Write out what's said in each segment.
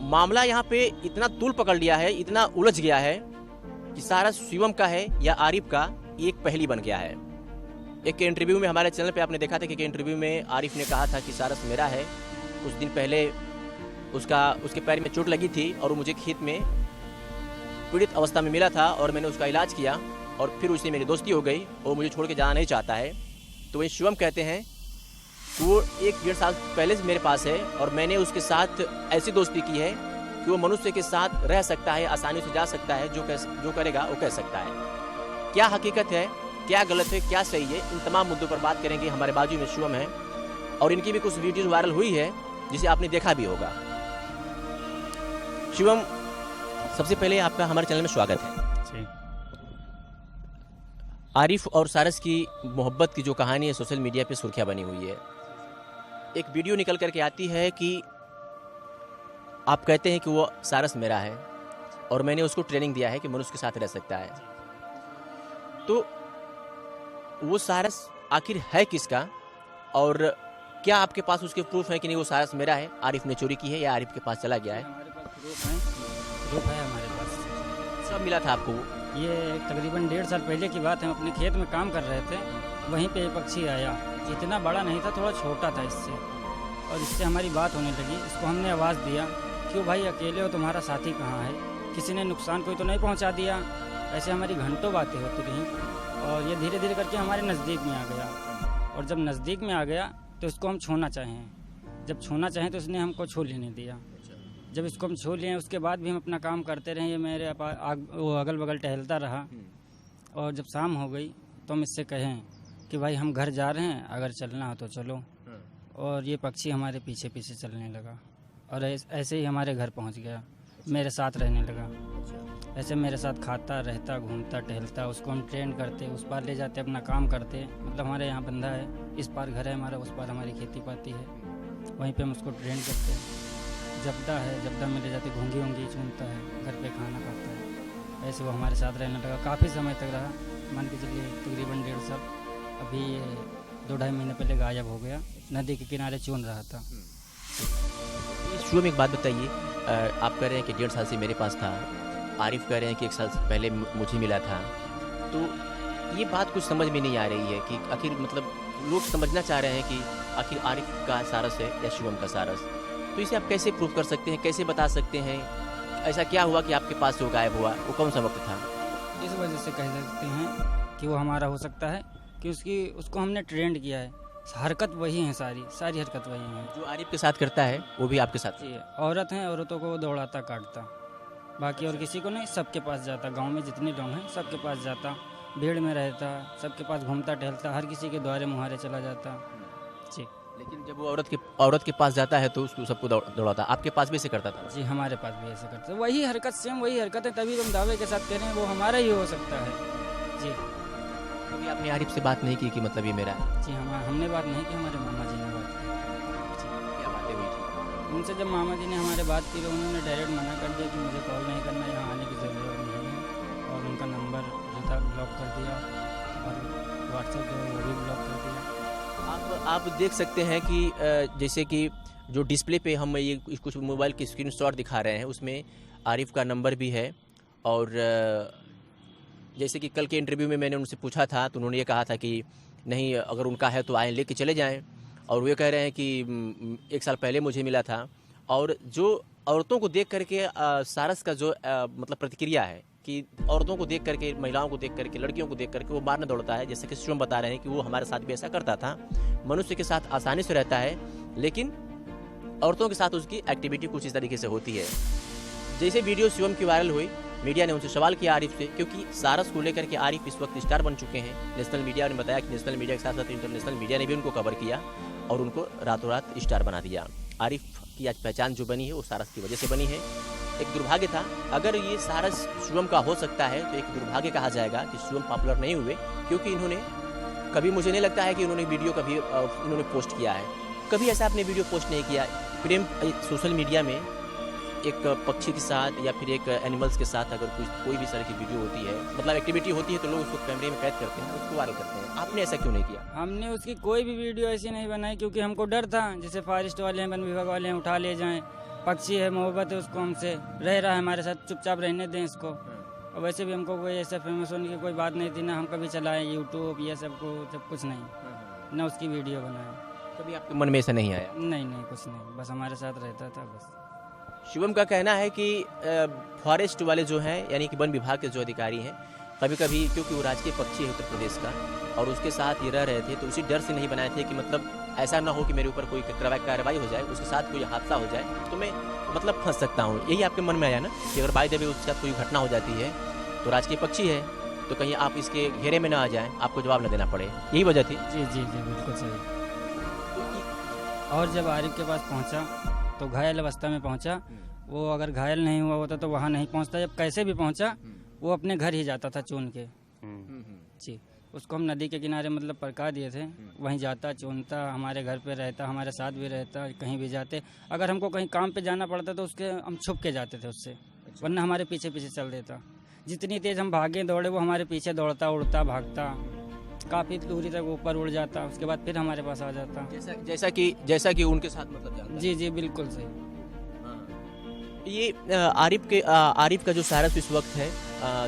मामला यहाँ पे इतना तूल पकड़ लिया है, इतना उलझ गया है कि सारस शिवम का है या आरिफ का, ये एक पहेली बन गया है। एक इंटरव्यू में हमारे चैनल पे आपने देखा था कि इंटरव्यू में आरिफ ने कहा था कि सारस मेरा है। कुछ दिन पहले उसके पैर में चोट लगी थी और वो मुझे खेत में पीड़ित अवस्था में मिला था और मैंने उसका इलाज किया और फिर उससे मेरी दोस्ती हो गई और मुझे छोड़ के जाना नहीं चाहता है। तो वही शिवम कहते हैं कि वो 1-1.5 साल पहले से मेरे पास है और मैंने उसके साथ ऐसी दोस्ती की है कि वो मनुष्य के साथ रह सकता है, आसानी से जा सकता है, जो करेगा वो कह सकता है। क्या हकीकत है, क्या गलत है, क्या सही है, इन तमाम मुद्दों पर बात करेंगे। हमारे बाजू में शिवम है और इनकी भी कुछ वीडियोज वायरल हुई है जिसे आपने देखा भी होगा। शिवम, सबसे पहले आपका हमारे चैनल में स्वागत है। आरिफ और सारस की मोहब्बत की जो कहानी है सोशल मीडिया पे सुर्खियां बनी हुई है। एक वीडियो निकल करके आती है कि आप कहते हैं कि वो सारस मेरा है और मैंने उसको ट्रेनिंग दिया है कि मनुष्य के साथ रह सकता है। तो वो सारस आखिर है किसका और क्या आपके पास उसके प्रूफ है कि नहीं वो सारस मेरा है, आरिफ ने चोरी की है या आरिफ के पास चला गया है? हमारे पास प्रूफ है हमारे पास। सब मिला था आपको? ये तकरीबन 1.5 साल पहले की बात है। हम अपने खेत में काम कर रहे थे, वहीं पे एक पक्षी आया। इतना बड़ा नहीं था, थोड़ा छोटा था इससे, और इससे हमारी बात होने लगी। इसको हमने आवाज़ दिया, क्यों भाई अकेले हो, तुम्हारा साथी कहाँ है, किसी ने नुकसान कोई तो नहीं पहुँचा दिया। ऐसे हमारी घंटों बातें होती रहीं और ये धीरे धीरे करके हमारे नज़दीक में आ गया। और जब नज़दीक में आ गया तो इसको हम छूना चाहें। जब छूना चाहें तो इसने हमको छू लेने दिया। जब इसको हम छू लिए उसके बाद भी हम अपना काम करते रहे। ये मेरे वो अगल बगल टहलता रहा और जब शाम हो गई तो हम इससे कहें कि भाई हम घर जा रहे हैं, अगर चलना हो तो चलो। और ये पक्षी हमारे पीछे पीछे चलने लगा और ऐसे ही हमारे घर पहुंच गया, मेरे साथ रहने लगा। ऐसे मेरे साथ खाता रहता, घूमता टहलता। उसको हम ट्रेन करते, उस पार ले जाते, अपना काम करते। मतलब हमारे यहाँ बंधा है, इस पार घर है हमारा, उस पार हमारी खेती पाती है, वहीं पे हम उसको ट्रेन करते हैं। जबदा है, जबदा में ले जाते, घूंगी वूंगी चूमता है, घर पे खाना खाता है। ऐसे वो हमारे साथ रहने लगा, काफ़ी समय तक रहा। मान के चलिए तकरीबन 1.5 साल। अभी 2-2.5 महीने पहले गायब हो गया, नदी के किनारे चुन रहा था। शुरू में एक बात बताइए, आप कह रहे हैं कि 1.5 साल से मेरे पास था, आरिफ कह रहे हैं कि 1 साल से पहले मुझे मिला था। तो ये बात कुछ समझ में नहीं आ रही है कि आखिर मतलब लोग समझना चाह रहे हैं कि आखिर आरिफ का सारस है या शिवम का सारस। तो इसे आप कैसे प्रूव कर सकते हैं, कैसे बता सकते हैं? ऐसा क्या हुआ कि आपके पास जो गायब हुआ वो कौन सा वक्त था? इस वजह से कह सकते हैं कि वो हमारा हो सकता है कि उसको हमने ट्रेंड किया है। हरकत वही है, सारी हरकत वही है। जो आरिफ के साथ करता है वो भी आपके साथ? जी, औरत हैं, औरतों को वो दौड़ाता काटता, बाकी और किसी को नहीं। सबके पास जाता, गांव में जितने लोग हैं सबके पास जाता, भीड़ में रहता, सबके पास घूमता टहलता, हर किसी के द्वारे मुहारे चला जाता। जी। लेकिन जब वो औरत के पास जाता है तो उसको सबको दौड़ाता। आपके पास भी ऐसे करता था? जी, हमारे पास भी ऐसे करते। वही हरकत, सेम वही हरकत है, तभी हम दावे के साथ कह रहे हैं वो हमारा ही हो सकता है। जी। कभी आपने आरिफ से बात नहीं की कि मतलब ये मेरा है? जी, हमने बात नहीं की, हमारे मामा जी ने बात की। क्या बातें हुई थी उनसे? जब मामा जी ने हमारे बात की तो उन्होंने डायरेक्ट मना कर दिया कि मुझे कॉल नहीं करना, यहाँ आने की ज़रूरत नहीं है। और उनका नंबर जो था ब्लॉक कर दिया और व्हाट्सएप जो है वो भी ब्लॉक कर दिया। आप देख सकते हैं कि जैसे कि जो डिस्प्ले पे हम ये कुछ मोबाइल की स्क्रीनशॉट दिखा रहे हैं उसमें आरिफ का नंबर भी है। और जैसे कि कल के इंटरव्यू में मैंने उनसे पूछा था तो उन्होंने ये कहा था कि नहीं, अगर उनका है तो आए लेके चले जाएं। और वो कह रहे हैं कि 1 साल पहले मुझे मिला था। और जो औरतों को देख करके सारस का जो मतलब प्रतिक्रिया है कि औरतों को देख करके, महिलाओं को देख करके, लड़कियों को देख करके वो मारने दौड़ता है। जैसे कि शिवम बता रहे हैं कि वो हमारे साथ भी ऐसा करता था, मनुष्य के साथ आसानी से रहता है, लेकिन औरतों के साथ उसकी एक्टिविटी कुछ इस तरीके से होती है। जैसे वीडियो शिवम की वायरल हुई, मीडिया ने उनसे सवाल किया आरिफ से, क्योंकि सारस को लेकर के आरिफ इस वक्त स्टार बन चुके हैं। नेशनल मीडिया ने बताया कि नेशनल मीडिया के साथ साथ इंटरनेशनल मीडिया ने भी उनको कवर किया और उनको रातों रात स्टार बना दिया। आरिफ की आज पहचान जो बनी है वो सारस की वजह से बनी है। एक दुर्भाग्य था, अगर ये सारस शिवम का हो सकता है तो एक दुर्भाग्य कहा जाएगा कि शिवम पॉपुलर नहीं हुए, क्योंकि इन्होंने कभी, मुझे नहीं लगता है कि इन्होंने वीडियो कभी इन्होंने पोस्ट किया है। कभी ऐसा आपने वीडियो पोस्ट नहीं किया। प्रेम सोशल मीडिया में एक पक्षी के साथ या फिर एक एनिमल्स के साथ अगर कोई भी तरह की वीडियो होती है, मतलब एक्टिविटी होती है, तो लोग उसको कैमरे में कैद करते हैं, उसको वायरल करते हैं। आपने ऐसा क्यों नहीं किया? हमने उसकी कोई भी वीडियो ऐसी नहीं बनाई, क्योंकि हमको डर था जैसे फॉरेस्ट वाले हैं, वन विभाग वाले हैं, उठा ले जाएं, पक्षी है, मोहब्बत है उसको हमसे, रह रहा है हमारे साथ, चुपचाप रहने दें इसको। और वैसे भी हमको कोई ऐसा फेमस होने की कोई बात नहीं थी, ना हम कभी चलाएं यूट्यूब ये सब कुछ नहीं, ना उसकी वीडियो बनाए। कभी आपके मन में ऐसा नहीं आया? नहीं कुछ नहीं, बस हमारे साथ रहता था बस। शिवम का कहना है कि फॉरेस्ट वाले जो हैं यानी कि वन विभाग के जो अधिकारी हैं, कभी कभी क्योंकि वो राजकीय पक्षी है उत्तर प्रदेश का और उसके साथ ये रह रहे थे तो उसी डर से नहीं बनाए थे कि मतलब ऐसा ना हो कि मेरे ऊपर कोई कार्रवाई हो जाए, उसके साथ कोई हादसा हो जाए तो मैं मतलब फंस सकता हूँ। यही आपके मन में आया ना कि अगर बाय द वे उसके साथ कोई घटना हो जाती है तो राजकीय पक्षी है तो कहीं आप इसके घेरे में ना आ जाएं, आपको जवाब न देना पड़े, यही वजह थी? जी बिल्कुल सही। और जब आरिफ के पास पहुंचा तो घायल अवस्था में पहुंचा। वो अगर घायल नहीं हुआ होता तो वहाँ नहीं पहुंचता, जब कैसे भी पहुंचा वो अपने घर ही जाता था चुन के। जी, उसको हम नदी के किनारे मतलब परका दिए थे, वहीं जाता, चुनता, हमारे घर पे रहता, हमारे साथ भी रहता, कहीं भी जाते। अगर हमको कहीं काम पे जाना पड़ता तो उसके हम छुप के जाते थे उससे, वरना हमारे पीछे पीछे चल देता। जितनी तेज़ हम भागे दौड़े वो हमारे पीछे दौड़ता, उड़ता, भागता, काफ़ी दूरी तक ऊपर उड़ जाता, उसके बाद फिर हमारे पास आ जाता। जैसा कि उनके साथ मतलब जाता। जी बिल्कुल सही। ये आरिफ का जो सारस इस वक्त है,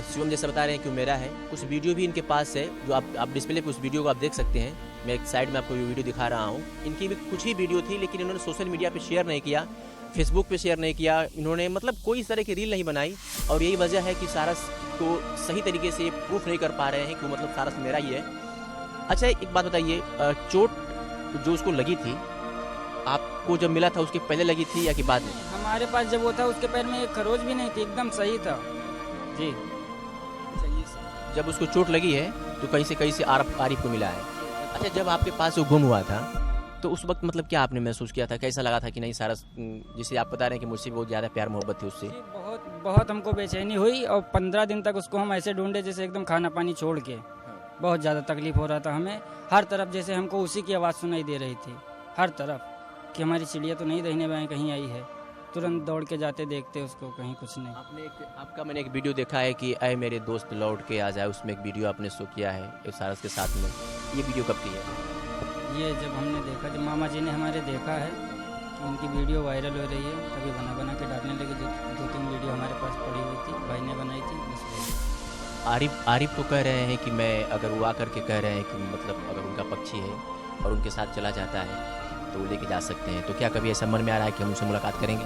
शिवम जैसा बता रहे हैं कि मेरा है, कुछ वीडियो भी इनके पास है जो आप डिस्प्ले पे उस वीडियो को आप देख सकते हैं। मैं एक साइड में आपको वीडियो दिखा रहा हूँ। इनकी भी कुछ ही वीडियो थी लेकिन इन्होंने सोशल मीडिया पे शेयर नहीं किया, फेसबुक पे शेयर नहीं किया, इन्होंने मतलब कोई इस तरह की रील नहीं बनाई और यही वजह है कि सारस को सही तरीके से प्रूफ नहीं कर पा रहे हैं कि मतलब सारस मेरा ही है। अच्छा एक बात बताइए, चोट जो उसको लगी थी आपको जब मिला था उसके पहले लगी थी या कि बाद में? हमारे पास जब वो था उसके पैर में एक खरोच भी नहीं थी, एकदम सही था। जी, जब उसको चोट लगी है तो कहीं से आरिफ को मिला है। अच्छा, जब आपके पास वो गुम हुआ था तो उस वक्त मतलब क्या आपने महसूस किया था, कैसा लगा था कि नहीं सारस, जिसे आप बता रहे हैं कि मुझसे बहुत ज़्यादा प्यार मोहब्बत थी उससे? बहुत हमको बेचैनी हुई और 15 दिन तक उसको हम ऐसे ढूंढे जैसे एकदम खाना पानी छोड़ के। बहुत ज़्यादा तकलीफ हो रहा था हमें, हर तरफ जैसे हमको उसी की आवाज़ सुनाई दे रही थी, हर तरफ कि हमारी चिड़िया तो नहीं दहीने बाएं कहीं आई है। तुरंत दौड़ के जाते देखते उसको, कहीं कुछ नहीं। आपका मैंने एक वीडियो देखा है कि अय मेरे दोस्त लौट के आ जाए, उसमें एक वीडियो आपने शो किया है एक सारस के साथ में, ये वीडियो कब की है? ये जब हमने देखा, जब मामा जी ने हमारे देखा है कि उनकी वीडियो वायरल हो रही है, तभी बना के डालने लगे। 2-3 वीडियो हमारे पास पड़ी हुई थी, भाई ने बनाई थी, बस। आरिफ तो कह रहे हैं कि मैं अगर वो आकर के कह रहे हैं कि मतलब अगर उनका पक्षी है और उनके साथ चला जाता है तो वो लेके जा सकते हैं, तो क्या कभी ऐसा मन में आ रहा है कि हम उनसे मुलाकात करेंगे?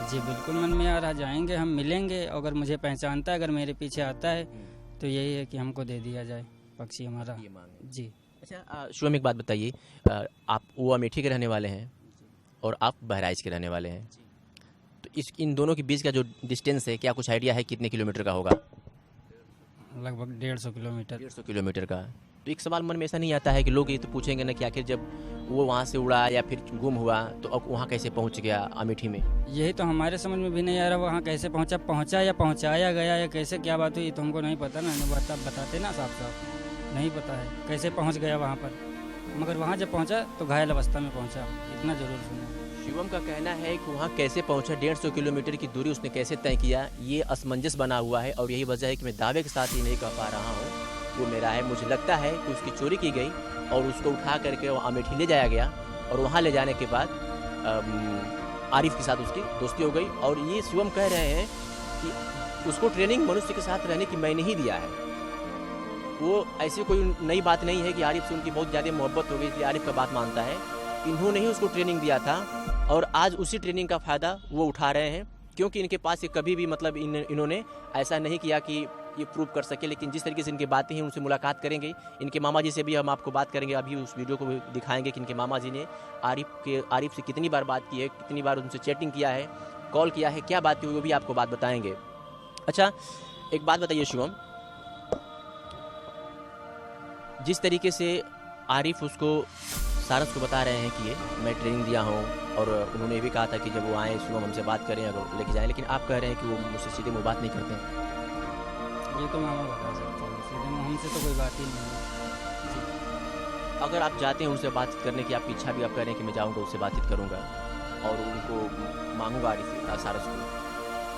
जी बिल्कुल मन में आ रहा, जाएंगे, हम मिलेंगे। अगर मुझे पहचानता है, अगर मेरे पीछे आता है तो यही है कि हमको दे दिया जाए पक्षी हमारा। जी। अच्छा शिवम एक बात बताइए, आप वो अमेठी के रहने वाले हैं और आप बहराइच के रहने वाले हैं, तो इन दोनों के बीच का जो डिस्टेंस है, क्या कुछ आइडिया है कितने किलोमीटर का होगा? लगभग 150 किलोमीटर। 150 किलोमीटर का। तो एक सवाल मन में ऐसा नहीं आता है कि लोग ये तो पूछेंगे ना कि आखिर जब वो वहाँ से उड़ा या फिर गुम हुआ तो अब वहाँ कैसे पहुँच गया अमेठी में? यही तो हमारे समझ में भी नहीं आ रहा, वहाँ कैसे पहुँचा या पहुँचाया गया या कैसे क्या बात हुई, ये तो हमको नहीं पता ना। बताते ना साफ नहीं पता है कैसे पहुँच गया वहाँ पर, मगर वहाँ जब पहुँचा तो घायल अवस्था में पहुँचा, इतना जरूर सुना। शिवम का कहना है कि वहाँ कैसे पहुँचा, 150 किलोमीटर की दूरी उसने कैसे तय किया, ये असमंजस बना हुआ है और यही वजह है कि मैं दावे के साथ ही नहीं कह पा रहा हूँ वो मेरा है। मुझे लगता है कि उसकी चोरी की गई और उसको उठा करके वहाँ अमेठी ले जाया गया और वहाँ ले जाने के बाद आरिफ के साथ उसकी दोस्ती हो गई। और ये शिवम कह रहे हैं कि उसको ट्रेनिंग मनुष्य के साथ रहने की मैंने ही दिया है। वो ऐसी कोई नई बात नहीं है कि आरिफ से उनकी बहुत ज़्यादा मोहब्बत हो गई इसलिए आरिफ का बात मानता है। इन्होंने ही उसको ट्रेनिंग दिया था और आज उसी ट्रेनिंग का फ़ायदा वो उठा रहे हैं, क्योंकि इनके पास ये कभी भी मतलब इन्होंने ऐसा नहीं किया कि ये प्रूव कर सके। लेकिन जिस तरीके से इनकी बातें हैं उनसे मुलाकात करेंगे, इनके मामा जी से भी हम आपको बात करेंगे, अभी उस वीडियो को भी दिखाएंगे कि इनके मामा जी ने आरिफ से कितनी बार बात की है, कितनी बार उनसे चैटिंग किया है, कॉल किया है, क्या बात हुई वो भी आपको बात बताएंगे। अच्छा एक बात बताइए शिवम, जिस तरीके से आरिफ उसको सारस को बता रहे हैं कि ये मैं ट्रेनिंग दिया हूँ और उन्होंने ये भी कहा था कि जब वो आए शिवम हमसे बात करें अगर लेके जाएं, लेकिन आप कह रहे हैं कि वो मुझसे सीधे मुँह बात नहीं करते हैं। ये तो मामा बता सकते हैं, सीधे मुँह हमसे तो कोई बात ही नहीं। अगर आप जाते हैं उनसे बातचीत करने की आपकी इच्छा भी, आप कह रहे हैं कि मैं जाऊँगा उससे बातचीत करूँगा और उनको मांगूंगा सारस को,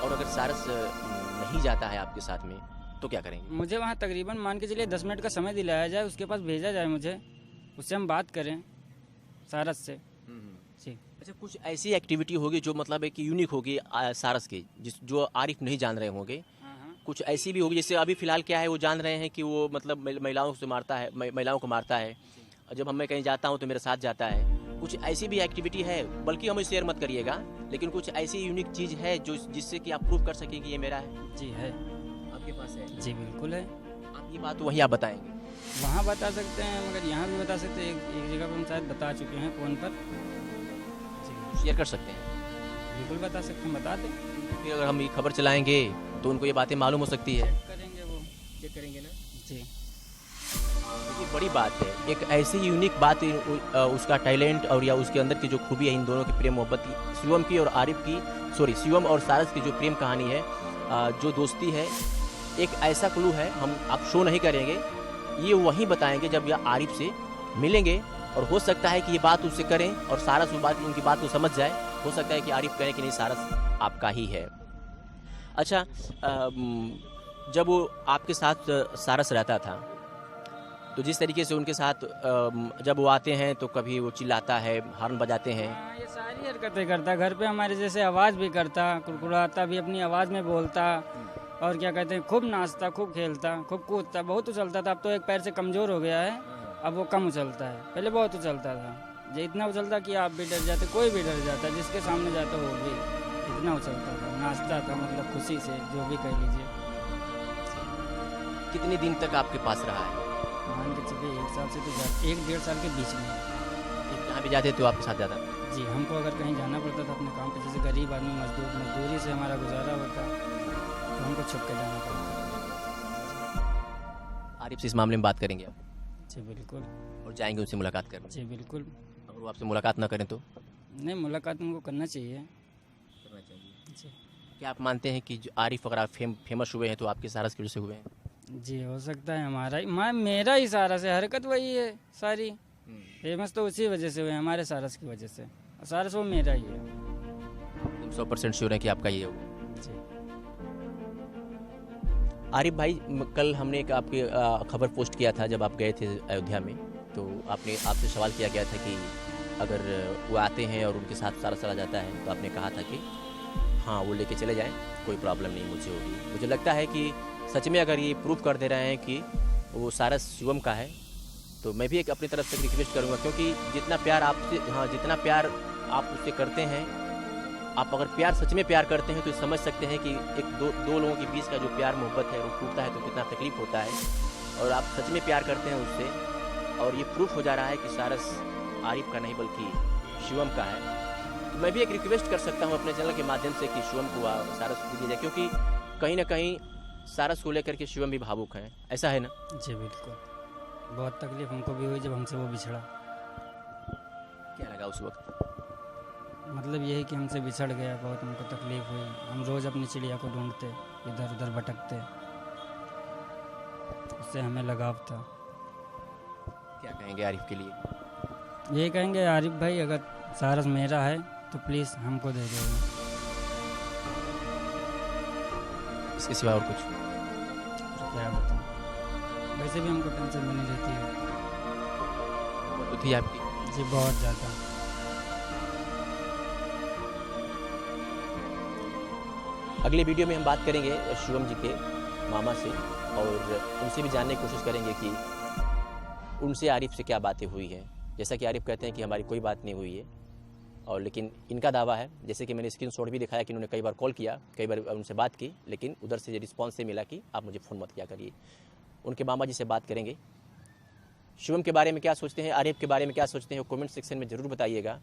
और अगर सारस नहीं जाता है आपके साथ में तो क्या करेंगे? मुझे वहाँ तकरीबन मान के चलिए 10 मिनट का समय दिलाया जाए, उसके पास भेजा जाए मुझे, उससे हम बात करें सारस से। जी अच्छा, कुछ ऐसी एक्टिविटी होगी जो मतलब है कि यूनिक होगी सारस की, जो आरिफ नहीं जान रहे होंगे। कुछ ऐसी भी होगी, जैसे अभी फिलहाल क्या है, वो जान रहे हैं कि वो मतलब महिलाओं से मारता है, महिलाओं को मारता है। और जब मैं कहीं जाता हूँ तो मेरे साथ जाता है। कुछ ऐसी भी एक्टिविटी है, बल्कि हमें शेयर मत करिएगा, लेकिन कुछ ऐसी यूनिक चीज़ है जो जिससे कि आप प्रूव कर सकें कि ये मेरा है। जी है। आपके पास है? जी बिल्कुल है। आप ये बात वहीं आप बताएंगे? वहाँ बता सकते हैं, मगर यहाँ भी बता सकते हैं। एक जगह पर हम शायद बता चुके हैं फ़ोन पर। जी शेयर कर सकते हैं? बिल्कुल बता सकते हैं, बता दें। क्योंकि अगर हम ये खबर चलाएंगे तो उनको ये बातें मालूम हो सकती है। चेक करेंगे वो। चेक करेंगे ना? जी। ये बड़ी बात है, एक ऐसी यूनिक बात उसका टैलेंट और या उसके अंदर की जो खूबी है, इन दोनों की प्रेम मोहब्बत की, शिवम की और आरिफ की, सॉरी शिवम और सारस की जो प्रेम कहानी है, जो दोस्ती है, एक ऐसा क्लू है। हम आप शो नहीं करेंगे, ये वहीं बताएंगे जब यह आरिफ से मिलेंगे। और हो सकता है कि ये बात उससे करें और सारस वो बात, इनकी बात को समझ जाए। हो सकता है कि आरिफ कहे कि नहीं, सारस आपका ही है। अच्छा, जब वो आपके साथ सारस रहता था, तो जिस तरीके से उनके साथ जब वो आते हैं तो कभी वो चिल्लाता है, हॉर्न बजाते हैं। हाँ, ये सारी हरकतें करता। घर पे हमारे जैसे आवाज़ भी करता, कुड़कुड़ाता भी, अपनी आवाज़ में बोलता, और क्या कहते हैं, खूब नाचता, खूब खेलता, खूब कूदता, बहुत उछलता था। अब तो एक पैर से कमज़ोर हो गया है, अब वो कम उछलता है। पहले बहुत उछलता था, जो इतना उछलता कि आप भी डर जाते, कोई भी डर जाता, जिसके सामने जाता वो भी। इतना उछलता था, नाचता था, मतलब खुशी से, जो भी कह लीजिए। कितने दिन तक आपके पास रहा है? मान के चलिए 1 साल से तो 1-1.5 साल के बीच में। जहाँ भी जाते तो आपके साथ जाता था? जी, हमको अगर कहीं जाना पड़ता था अपने काम पे, जैसे गरीब आदमी मजदूरी से हमारा गुजारा होता, तो हमको छुप के जाना पड़ता। आरिफ से इस मामले में बात करेंगे आप? जी बिल्कुल। और जाएंगे उनसे मुलाकात करने? जी बिल्कुल। अगर वो आपसे मुलाकात ना करें तो? नहीं, मुलाकात उनको करना चाहिए। करना चाहिए। जी। क्या आप मानते हैं कि जो आरिफ अगर आप फेमस हुए हैं तो आपके सारस की वजह से हुए हैं? जी हो सकता है, हमारा ही मेरा ही सारा से हरकत वही है सारी। फेमस तो उसी वजह से हुए, हमारे सारस की वजह से। सारस वो मेरा ही है। तुम 100% श्योर है कि आपका ये होगा? जी। आरिफ भाई, कल हमने एक आपकी खबर पोस्ट किया था जब आप गए थे अयोध्या में, तो आपसे सवाल किया गया था कि अगर वो आते हैं और उनके साथ सारस चला जाता है तो आपने कहा था कि हाँ, वो लेके चले जाएं, कोई प्रॉब्लम नहीं मुझे होगी। मुझे लगता है कि सच में अगर ये प्रूफ कर दे रहे हैं कि वो सारस शिवम का है, तो मैं भी एक अपनी तरफ से रिक्वेस्ट करूँगा, क्योंकि जितना प्यार आपसे, हाँ, जितना प्यार आप उससे करते हैं, आप अगर प्यार सच में प्यार करते हैं तो समझ सकते हैं कि एक दो लोगों के बीच का जो प्यार मोहब्बत है वो टूटता है तो कितना तकलीफ होता है। और आप सच में प्यार करते हैं उससे, और ये प्रूफ हो जा रहा है कि सारस आरिफ का नहीं बल्कि शिवम का है। तो मैं भी एक रिक्वेस्ट कर सकता हूँ अपने चैनल के माध्यम से कि शिवम को सारस को दिया जाए, क्योंकि कहीं ना कहीं सारस को लेकर के शिवम भी भावुक हैं, ऐसा है ना? जी बिल्कुल। बहुत तकलीफ हमको भी हुई जब हमसे वो बिछड़ा। क्या लगा उस वक्त? मतलब यही कि हमसे बिछड़ गया, बहुत हमको तकलीफ हुई। हम रोज़ अपनी चिड़िया को ढूंढते, इधर उधर भटकते, उससे हमें लगाव था। क्या कहेंगे आरिफ के लिए? यही कहेंगे, आरिफ भाई अगर सारस मेरा है तो प्लीज़ हमको दे दो। इसके सिवा और कुछ? क्या बताऊँ, वैसे भी हमको टेंशन बनी रहती है। तो थी आपकी? जी बहुत ज़्यादा। अगले वीडियो में हम बात करेंगे शिवम जी के मामा से, और उनसे भी जानने की कोशिश करेंगे कि उनसे आरिफ से क्या बातें हुई हैं। जैसा कि आरिफ कहते हैं कि हमारी कोई बात नहीं हुई है, और लेकिन इनका दावा है, जैसे कि मैंने स्क्रीनशॉट भी दिखाया, कि उन्होंने कई बार कॉल किया, कई बार उनसे बात की, लेकिन उधर से रिस्पॉन्स से मिला कि आप मुझे फ़ोन मत किया करिए। उनके मामा जी से बात करेंगे। शिवम के बारे में क्या सोचते हैं, आरिफ के बारे में क्या सोचते हैं, कमेंट सेक्शन में ज़रूर बताइएगा।